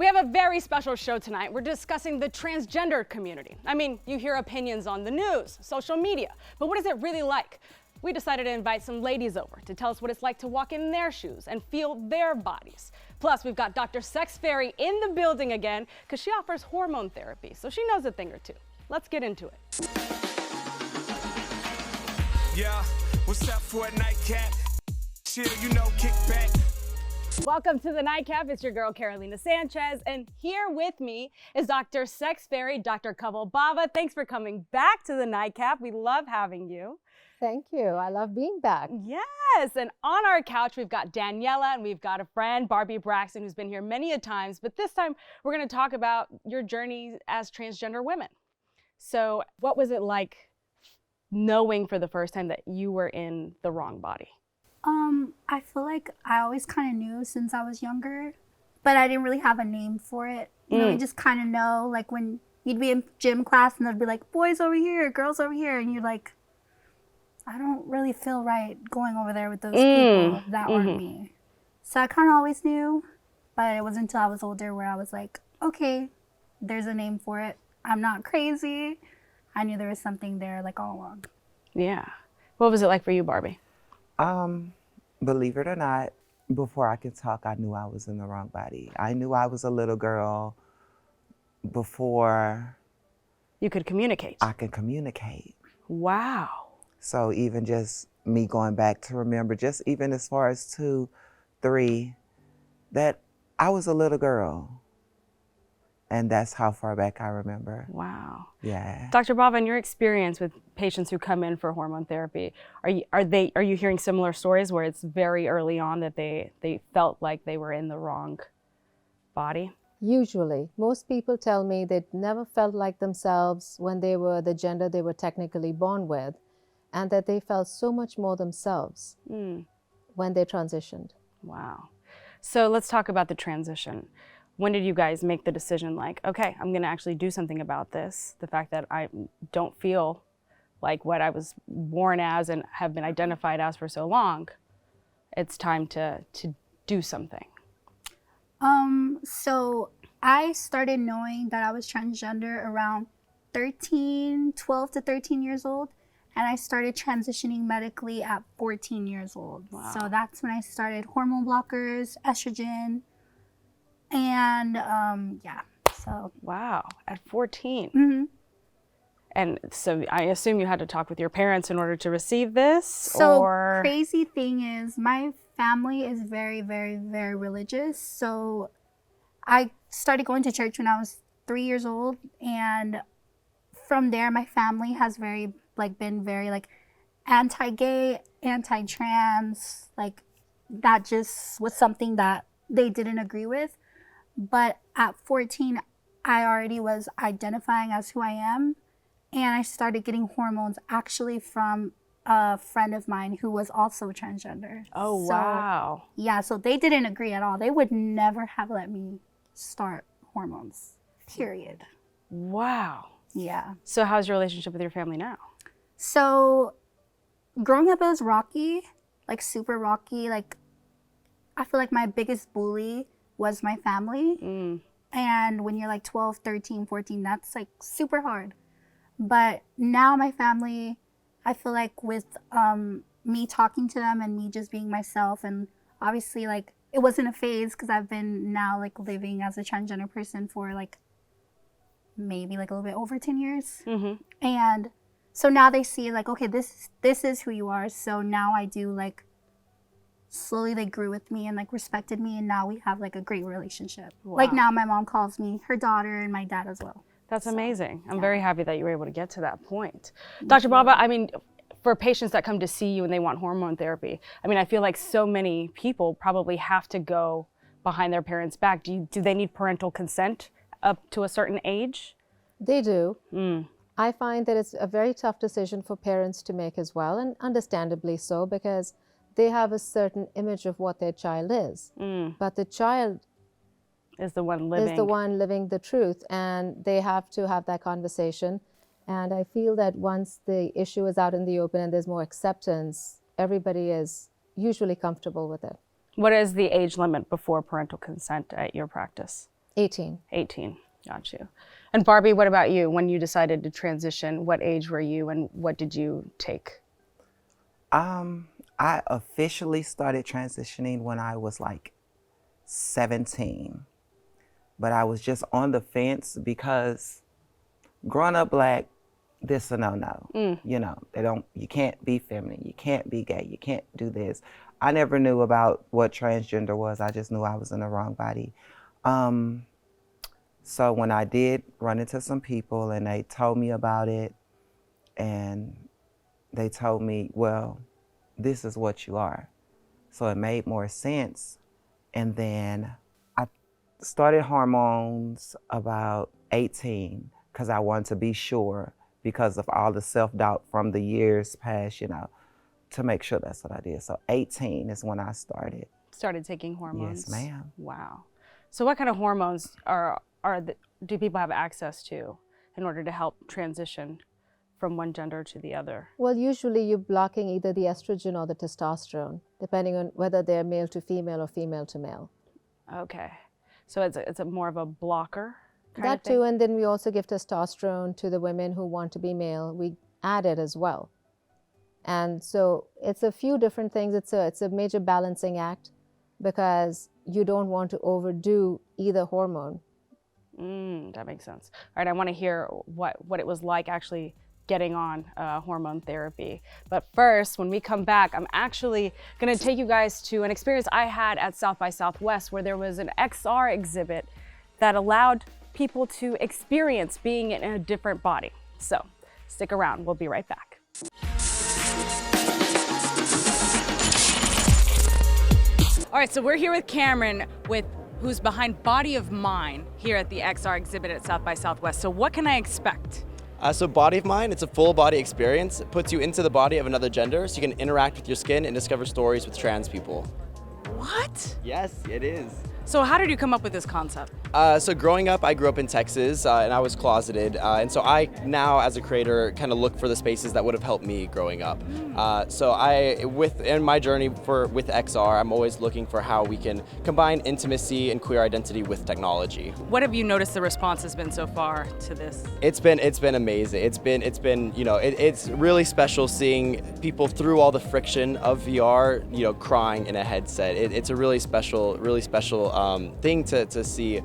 We have a very special show tonight. We're discussing the transgender community. I mean, you hear opinions on the news, social media, but what is it really like? We decided to invite some ladies over to tell us what it's like to walk in their shoes and feel their bodies. Plus, we've got Dr. Sex Fairy in the building again because she offers hormone therapy, so she knows a thing or two. Let's get into it. Yeah, what's up for a nightcap? Chill, you know, kick back. Welcome to the Nightcap. It's your girl, Carolina Sanchez, and here with me is Dr. Sex Fairy, Dr. Bawa. Thanks for coming back to the Nightcap. We love having you. Thank you. I love being back. Yes, and on our couch, we've got Daniela, and we've got a friend, Barbie Braxton, who's been here many a times, but this time we're gonna talk about your journey as transgender women. So what was it like knowing for the first time that you were in the wrong body? I feel like I always kind of knew since I was younger, but I didn't really have a name for it. You know, you just kind of know, like when you'd be in gym class and they'd be like, boys over here, girls over here, and you're like, I don't really feel right going over there with those people that aren't me. So I kind of always knew, but it wasn't until I was older where I was like, okay, there's a name for it. I'm not crazy. I knew there was something there like all along. Yeah. What was it like for you, Barbie? Believe it or not, before I could talk, I knew I was in the wrong body. I knew I was a little girl before You could communicate. I could communicate. Wow. So even just me going back to remember, just even as far as 2, 3, that I was a little girl. And that's how far back I remember. Wow. Yeah. Dr. Bawa, in your experience with patients who come in for hormone therapy, are you hearing similar stories where it's very early on that they felt like they were in the wrong body? Usually, most people tell me they never felt like themselves when they were the gender they were technically born with, and that they felt so much more themselves when they transitioned. Wow. So let's talk about the transition. When did you guys make the decision like, okay, I'm gonna actually do something about this, the fact that I don't feel like what I was born as and have been identified as for so long, it's time to do something? So I started knowing that I was transgender around 12 to 13 years old. And I started transitioning medically at 14 years old. Wow. So that's when I started hormone blockers, estrogen, and yeah, so. Wow, at 14. And so I assume you had to talk with your parents in order to receive this? So or... crazy thing is my family is very, very, very religious. So I started going to church when I was 3 years old. And from there, my family has been very anti-gay, anti-trans, like that just was something that they didn't agree with. But at 14, I already was identifying as who I am, and I started getting hormones actually from a friend of mine who was also transgender. Oh, so, wow. Yeah, so they didn't agree at all. They would never have let me start hormones, period. Wow. Yeah. So how's your relationship with your family now? So growing up, it was rocky, like super rocky. Like I feel like my biggest bully was my family. And when you're like 12, 13, 14, that's like super hard. But now my family, I feel like with me talking to them and me just being myself, and obviously like it wasn't a phase because I've been now like living as a transgender person for like maybe like a little bit over 10 years. And so now they see like, okay, this is who you are. So now I do like, slowly they grew with me and like respected me, and now we have like a great relationship. Wow. Like now my mom calls me her daughter and my dad as well. That's amazing. I'm yeah. very happy that you were able to get to that point. Dr. Bawa, I mean, for patients that come to see you and they want hormone therapy, I mean, I feel like so many people probably have to go behind their parents' back. Do they need parental consent up to a certain age? They do. I find that it's a very tough decision for parents to make as well, and understandably so, because they have a certain image of what their child is. But the child is the one living the truth, and they have to have that conversation. And I feel that once the issue is out in the open and there's more acceptance, everybody is usually comfortable with it. What is the age limit before parental consent at your practice? 18. 18. Got you. And Barbie, what about you? When you decided to transition, what age were you and what did you take? I officially started transitioning when I was like 17, but I was just on the fence because growing up Black, this a no-no. You know, you can't be feminine, you can't be gay, you can't do this. I never knew about what transgender was. I just knew I was in the wrong body. So when I did run into some people and they told me about it, and they told me, well, this is what you are. So it made more sense. And then I started hormones about 18 because I wanted to be sure, because of all the self-doubt from the years past, you know, to make sure that's what I did. So 18 is when I started. Started taking hormones? Yes, ma'am. Wow. So what kind of hormones do people have access to in order to help transition from one gender to the other? Well, usually you're blocking either the estrogen or the testosterone, depending on whether they're male to female or female to male. Okay. So it's a more of a blocker kind of That thing? too, and then we also give testosterone to the women who want to be male. We add it as well. And so it's a few different things. It's a major balancing act because you don't want to overdo either hormone. That makes sense. All right, I want to hear what it was like actually getting on hormone therapy. But first, when we come back, I'm actually going to take you guys to an experience I had at South by Southwest, where there was an XR exhibit that allowed people to experience being in a different body. So stick around, we'll be right back. All right, so we're here with Cameron, who's behind Body of Mine here at the XR exhibit at South by Southwest. So what can I expect? So Body of Mine, it's a full body experience. It puts you into the body of another gender so you can interact with your skin and discover stories with trans people. What? Yes, it is. So how did you come up with this concept? So growing up, I grew up in Texas and I was closeted. And so I now, as a creator, kind of look for the spaces that would have helped me growing up. So in my journey with XR, I'm always looking for how we can combine intimacy and queer identity with technology. What have you noticed the response has been so far to this? It's been amazing. It's been it's really special seeing people through all the friction of VR, crying in a headset. It's a really special thing to see.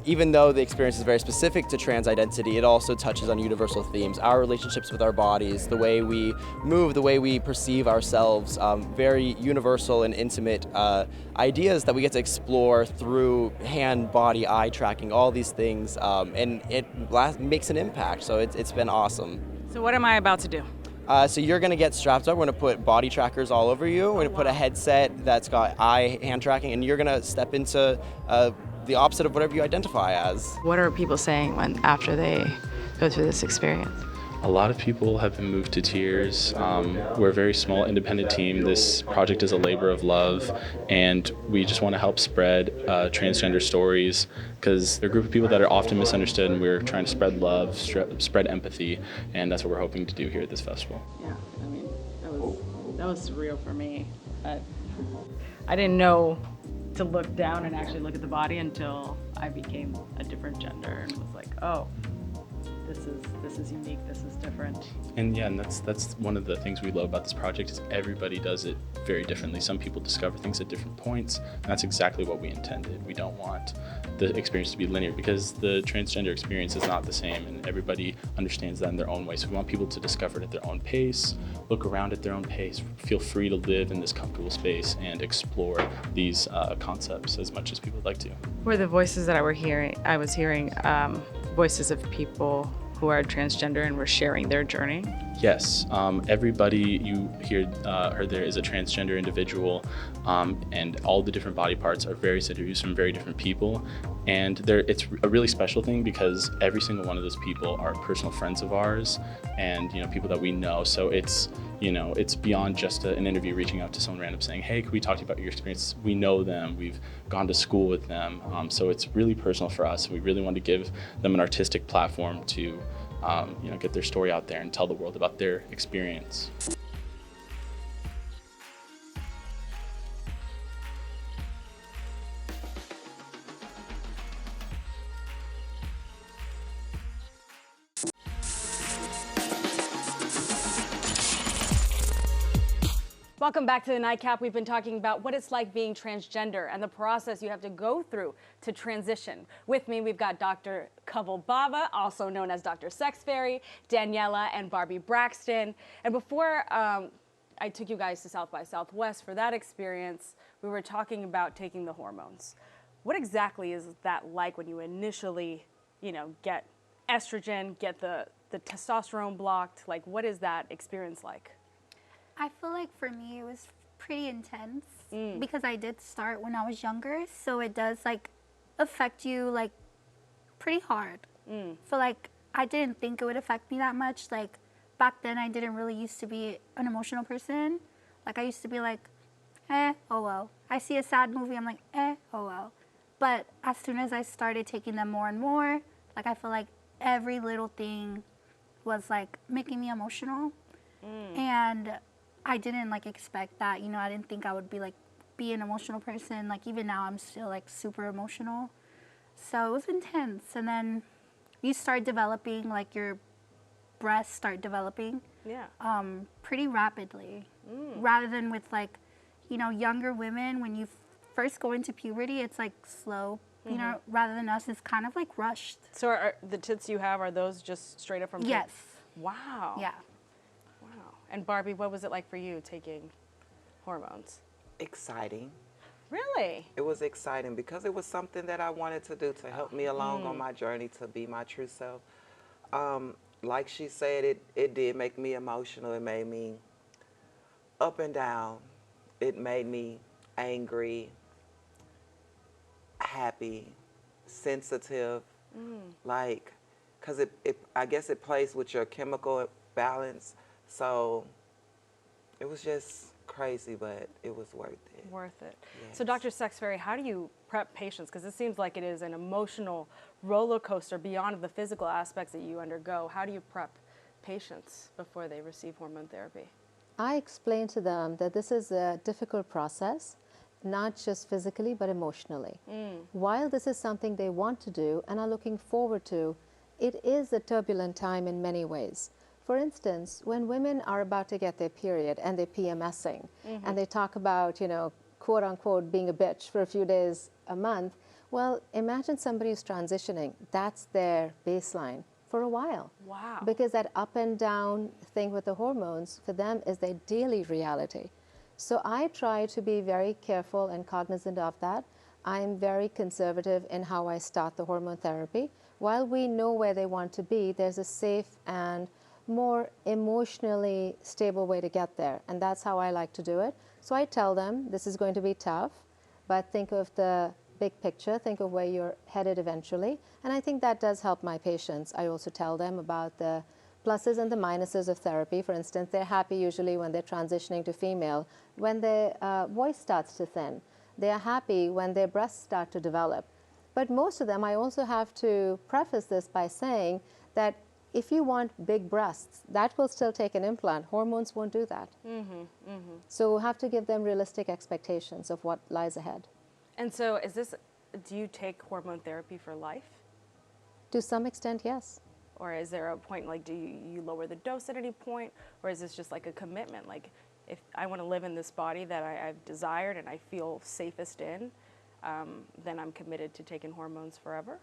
Even though the experience is very specific to trans identity, it also touches on universal themes, our relationships with our bodies, the way we move, the way we perceive ourselves, very universal and intimate ideas that we get to explore through hand, body, eye tracking, all these things, and it makes an impact, so it's been awesome. So what am I about to do? So you're going to get strapped up. We're going to put body trackers all over you. We're going to put a headset that's got hand tracking, and you're going to step into the opposite of whatever you identify as. What are people saying after they go through this experience? A lot of people have been moved to tears. We're a very small independent team. This project is a labor of love, and we just want to help spread transgender stories, because they're a group of people that are often misunderstood, and we're trying to spread love, spread empathy, and that's what we're hoping to do here at this festival. Yeah, I mean, that was surreal for me. I didn't know to look down and actually look at the body until I became a different gender and was like, oh, this is unique, this is different. And yeah, and that's one of the things we love about this project is everybody does it very differently. Some people discover things at different points, and that's exactly what we intended. We don't want the experience to be linear, because the transgender experience is not the same, and everybody understands that in their own way. So we want people to discover it at their own pace, look around at their own pace, feel free to live in this comfortable space and explore these concepts as much as people would like to. Were the voices that I was hearing voices of people who are transgender and were sharing their journey? Yes, everybody you heard there is a transgender individual, and all the different body parts are various interviews from very different people, and it's a really special thing because every single one of those people are personal friends of ours, and people that we know. So it's beyond just an interview reaching out to someone random saying, hey, can we talk to you about your experience? We know them, we've gone to school with them, so it's really personal for us. We really want to give them an artistic platform to get their story out there and tell the world about their experience. Welcome back to the Nightcap. We've been talking about what it's like being transgender and the process you have to go through to transition. With me, we've got Dr. Bawa, also known as Dr. Sex Fairy, Daniela, and Barbie Braxton. And before I took you guys to South by Southwest for that experience, we were talking about taking the hormones. What exactly is that like when you initially, get estrogen, get the testosterone blocked? Like, what is that experience like? I feel like for me it was pretty intense because I did start when I was younger, so it does like affect you like pretty hard. So like I didn't think it would affect me that much. Like back then I didn't really used to be an emotional person. Like I used to be like, oh well. I see a sad movie, I'm like, oh well. But as soon as I started taking them more and more, like I feel like every little thing was like making me emotional. And I didn't like expect that, I didn't think I would be an emotional person. Like even now I'm still like super emotional. So it was intense. And then you start developing, like your breasts start developing pretty rapidly. Rather than with like, younger women, when you first go into puberty, it's like slow, rather than us, it's kind of like rushed. So are the tits you have, are those just straight up from Yes. Wow. Yeah. And Barbie, what was it like for you taking hormones? Exciting. Really? It was exciting because it was something that I wanted to do to help me along on my journey to be my true self. Like she said, it did make me emotional. It made me up and down. It made me angry, happy, sensitive, like, because I guess it plays with your chemical balance. So it was just crazy, but it was worth it. Worth it. Yes. So Dr. Sex Fairy, how do you prep patients? Because it seems like it is an emotional roller coaster beyond the physical aspects that you undergo. How do you prep patients before they receive hormone therapy? I explain to them that this is a difficult process, not just physically, but emotionally. While this is something they want to do and are looking forward to, it is a turbulent time in many ways. For instance, when women are about to get their period and they're PMSing, and they talk about, quote unquote, being a bitch for a few days a month, well, imagine somebody who's transitioning. That's their baseline for a while. Wow. Because that up and down thing with the hormones for them is their daily reality. So I try to be very careful and cognizant of that. I'm very conservative in how I start the hormone therapy. While we know where they want to be, there's a safe and more emotionally stable way to get there. And that's how I like to do it. So I tell them this is going to be tough, but think of the big picture, think of where you're headed eventually. And I think that does help my patients. I also tell them about the pluses and the minuses of therapy. For instance, they're happy usually when they're transitioning to female, when their voice starts to thin. They are happy when their breasts start to develop. But most of them, I also have to preface this by saying that if you want big breasts, that will still take an implant. Hormones won't do that. So we'll have to give them realistic expectations of what lies ahead. And so do you take hormone therapy for life? To some extent, yes. Or is there a point, like, do you lower the dose at any point? Or is this just like a commitment? Like, if I want to live in this body that I've desired and I feel safest in, then I'm committed to taking hormones forever?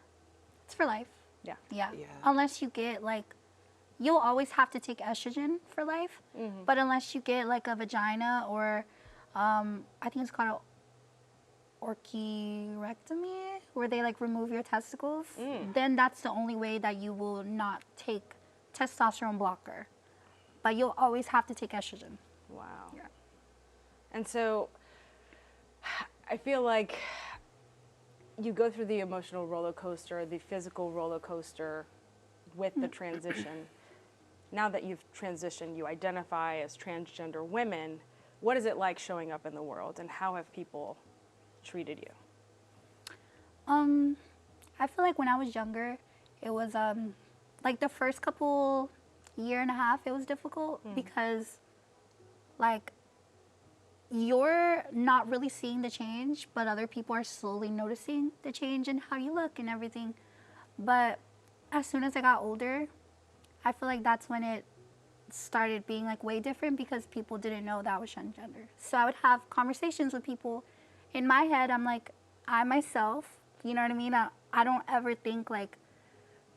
It's for life. Yeah. Yeah. Unless you get you'll always have to take estrogen for life. But unless you get like a vagina or I think it's called orchirectomy, where they like remove your testicles, then that's the only way that you will not take testosterone blocker. But you'll always have to take estrogen. Wow. Yeah. And so I feel like you go through the emotional roller coaster, the physical roller coaster with the transition. Now that you've transitioned, you identify as transgender women. What is it like showing up in the world, and how have people treated you? I feel like when I was younger, it was like the first couple year and a half, it was difficult because like you're not really seeing the change, but other people are slowly noticing the change in how you look and everything. But as soon as I got older, I feel like that's when it started being like way different because people didn't know that I was transgender. So I would have conversations with people. In my head, I'm like, I myself, you know what I mean? I don't ever think like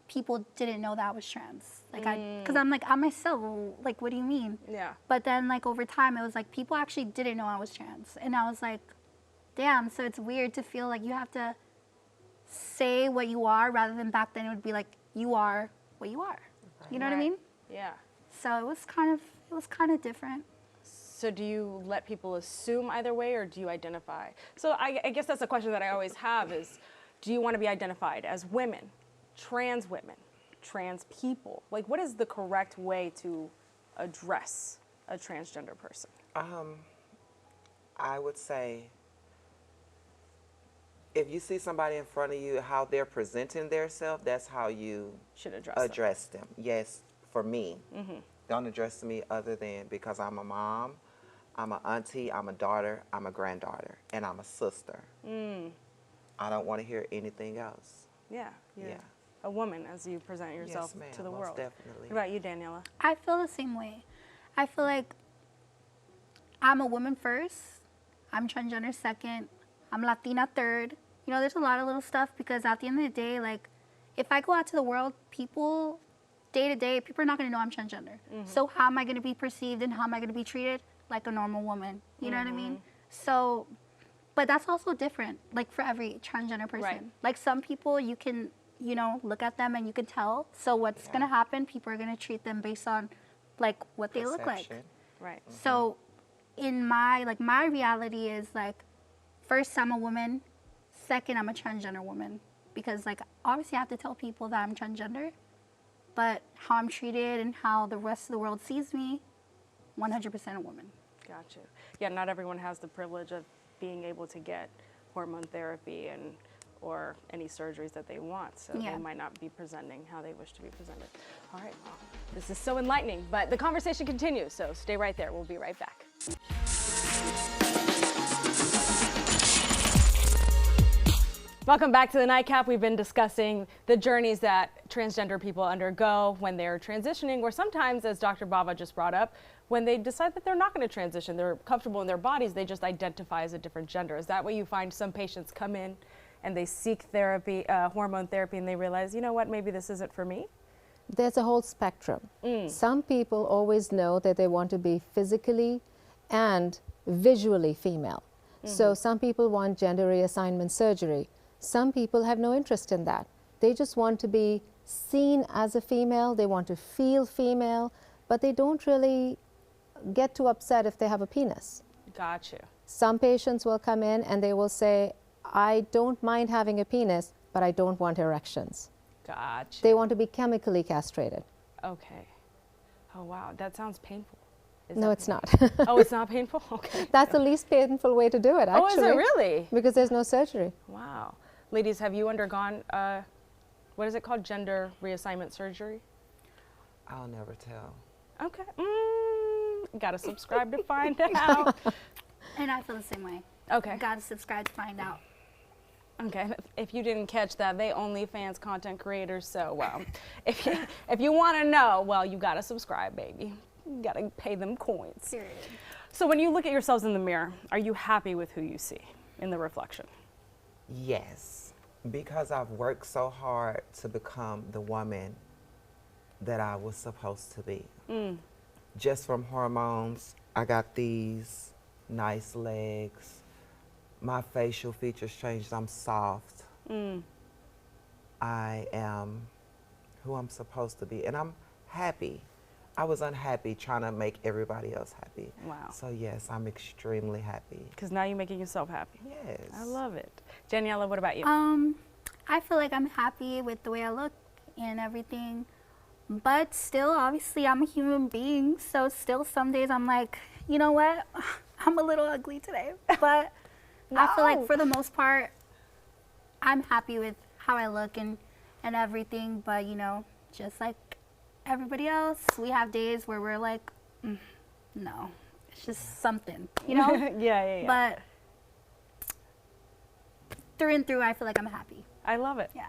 people didn't know that I was trans. Like because I'm like, I myself, like, what do you mean? Yeah. But then like over time, it was like people actually didn't know I was trans. And I was like, damn, so it's weird to feel like you have to say what you are rather than back then it would be like, you are what you are. You know what I mean? Yeah. So it was kind of different. So do you let people assume either way, or do you identify? So I guess that's a question that I always have is, do you want to be identified as women, trans people? Like, what is the correct way to address a transgender person? I would say, if you see somebody in front of you, how they're presenting themselves, that's how you Should address them. Yes, for me. Don't address me other than because I'm a mom, I'm an auntie, I'm a daughter, I'm a granddaughter, and I'm a sister. I don't want to hear anything else. Yeah. You're Yeah. a woman as you present yourself Yes, ma'am, to the most world. definitely. What about you, Daniela? I feel the same way. I feel like I'm a woman first, I'm transgender second, I'm Latina third. You know, there's a lot of little stuff because at the end of the day, like, if I go out to the world, people, day to day, people are not going to know I'm transgender. So how am I going to be perceived and how am I going to be treated? Like a normal woman. You know what I mean? So, but that's also different, like, for every transgender person. Right. Like, some people, you can, you know, look at them and you can tell. So what's going to happen, people are going to treat them based on, like, what they look like. Perception. Right. So in my reality is like, first I'm a woman, second I'm a transgender woman. Because like, obviously I have to tell people that I'm transgender, but how I'm treated and how the rest of the world sees me, 100% a woman. Gotcha. Yeah, not everyone has the privilege of being able to get hormone therapy or any surgeries that they want, so Yeah. they might not be presenting how they wish to be presented. All right, well, this is so enlightening, but the conversation continues, so stay right there. We'll be right back. Welcome back to the Nightcap. We've been discussing the journeys that transgender people undergo when they're transitioning, or sometimes, as Dr. Bawa just brought up, when they decide that they're not going to transition, they're comfortable in their bodies, they just identify as a different gender. Is that what you find some patients come in and they seek therapy, hormone therapy, and they realize, you know what, maybe this isn't for me? There's a whole spectrum. Some people always know that they want to be physically and visually female. So some people want gender reassignment surgery. Some people have no interest in that. They just want to be seen as a female, they want to feel female, but they don't really get too upset if they have a penis. Gotcha. Some patients will come in and they will say, I don't mind having a penis, but I don't want erections. Gotcha. They want to be chemically castrated. Okay. Oh, wow. That sounds painful. No, it's not. Oh, it's not painful? Okay. That's the least painful way to do it, actually. Oh, is it really? Because there's no surgery. Wow. Ladies, have you undergone, what is it called, gender reassignment surgery? I'll never tell. Okay. Gotta subscribe to find out. And I feel the same way. Okay. Gotta subscribe to find out. Okay. If you didn't catch that, they OnlyFans content creators. So, well, if you want to know, well, you gotta subscribe, baby. You gotta pay them coins. Period. So, when you look at yourselves in the mirror, are you happy with who you see in the reflection? Yes, because I've worked so hard to become the woman that I was supposed to be. Just from hormones, I got these nice legs. My facial features changed. I'm soft. I am who I'm supposed to be, and I'm happy. I was unhappy trying to make everybody else happy. Wow. So yes, I'm extremely happy. Because now you're making yourself happy. Yes. I love it. Daniela, what about you? I feel like I'm happy with the way I look and everything, but still, obviously, I'm a human being, so still some days I'm like, you know what, I'm a little ugly today, but I feel like for the most part, I'm happy with how I look and everything, but you know, just like everybody else, we have days where we're like, no, it's just something, you know? Yeah. But through and through, I feel like I'm happy. I love it. Yeah.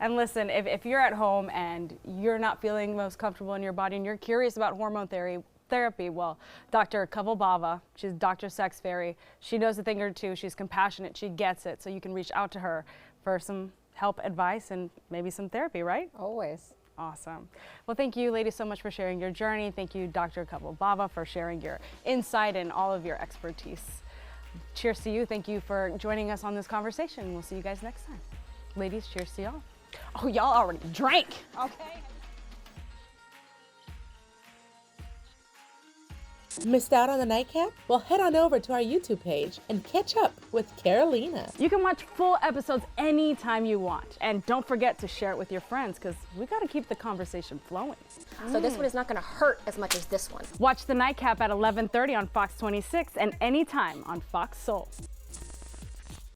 And listen, if you're at home and you're not feeling most comfortable in your body and you're curious about hormone therapy, well, Dr. Bawa, she's Dr. Sex Fairy. She knows a thing or two. She's compassionate. She gets it. So you can reach out to her for some help, advice, and maybe some therapy, right? Always. Awesome. Well, thank you, ladies, so much for sharing your journey. Thank you, Dr. Bawa, for sharing your insight and all of your expertise. Cheers to you. Thank you for joining us on this conversation. We'll see you guys next time. Ladies, cheers to y'all. Oh, y'all already drank. Okay. Missed out on the Nightcap? Well, head on over to our YouTube page and catch up with Carolina. You can watch full episodes anytime you want. And don't forget to share it with your friends, because we got to keep the conversation flowing. So this one is not going to hurt as much as this one. Watch the Nightcap at 11:30 on Fox 26 and anytime on Fox Soul.